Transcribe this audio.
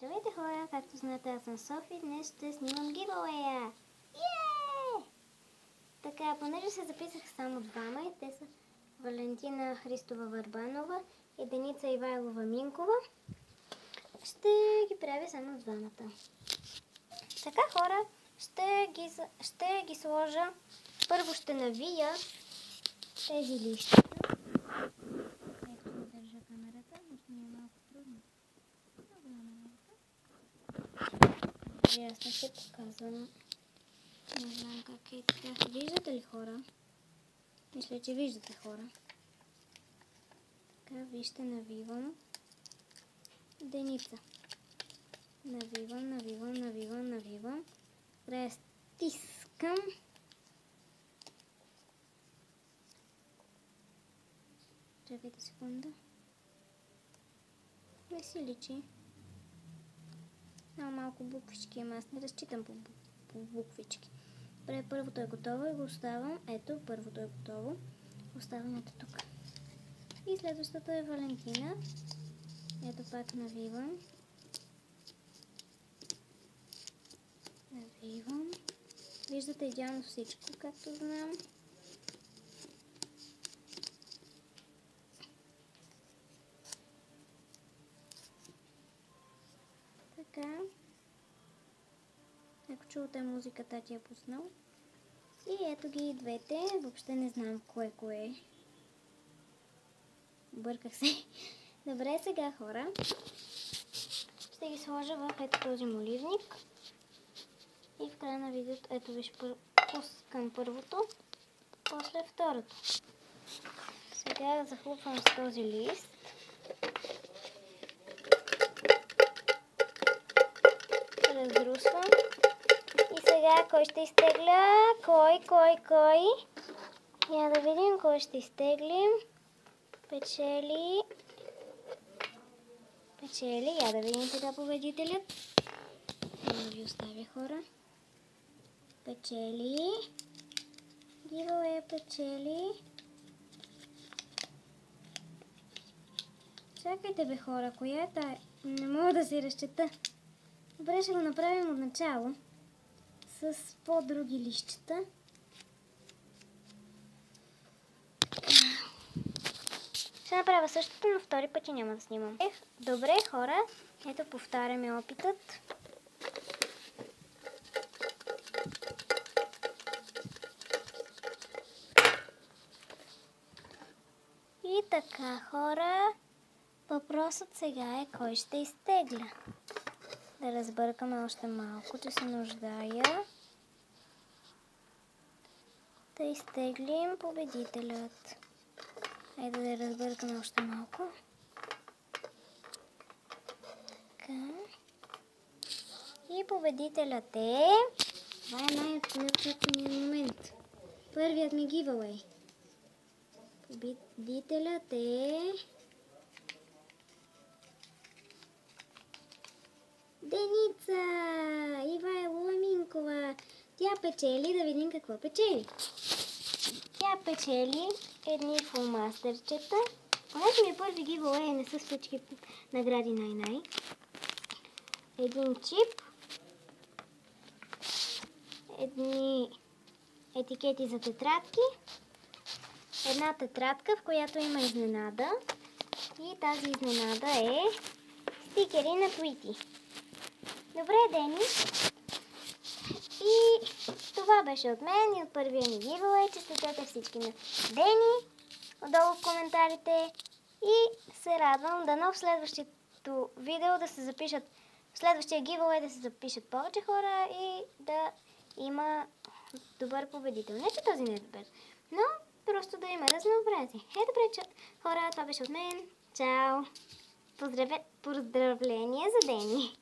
Здравейте хора, както знаете, аз съм Софи, днес ще снимам giveaway-а. Така, понеже се записах само двама и те са Валентина Христова Върбанова и Деница Ивайлова Минкова, ще ги правя само двамата. Така хора, ще ги сложа, първо ще навия тези лища. Ето да държа камерата, но ще ми е малко трудно. Ясно ще показвам. Не знам как е така. Виждате ли хора? Мисля, че виждате хора. Така, вижте, навивам. Деница. Навивам. Трябва да стискам. Чакайте секунда. Не си личи. Малко буквички има. Аз не разчитам по буквички. Първото е готово и го оставям. Ето, първото е готово. Оставям ето тук. И следващото е Валентина. Ето пак навивам. Виждате идеално всичко, както знам. Така. Ако чувате музиката, ти е пуснал. И ето ги двете. Въобще не знам кое е. Бърках се. Добре, сега хора. Ще ги сложа в ето този моливник. И в края на видеото, ето виж, пускам първото, после второто. Сега захлупвам с този лист. Раздрусвам. И сега кой ще изтегля? Кой? Я да видим кой ще изтеглим. Печели. Я да видим сега победителят. Няма ви оставя хора. Печели. Giveaway печели. Чакайте бе хора, коя е тая? Не мога да си разчета. Добре, ще го направим от начало. С по-други лищета. Ще направя същото, но втори път и няма да снимам. Добре хора, ето повтаряме опитът. И така хора, въпросът сега е кой ще изтегля. Да разбъркаме още малко, че се нуждая. Да изтеглим победителят. Айде да разбъркаме още малко. Така. И победителят е... Това е най-приятният момент. Първият ми giveaway. Победителят е... Деница Ивайлова Минкова. Тя печели, да видим какво печели. Тя печели едни фломастерчета. Понеже ми е първи giveaway, не са всички награди най-най. Един чип. Едни етикети за тетрадки. Една тетрадка, в която има изненада. И тази изненада е стикери на Tweety. Добре, Дени. И това беше от мен и от първия ми giveaway. Честитете всички на Дени отдолу в коментарите. И се радвам дано в следващото видео да се запишат, в следващия giveaway да се запишат повече хора и да има добър победител. Не, че този не е добър, но просто да има разнообразие. Добре, хора, това беше от мен. Чао! Поздравления за Дени!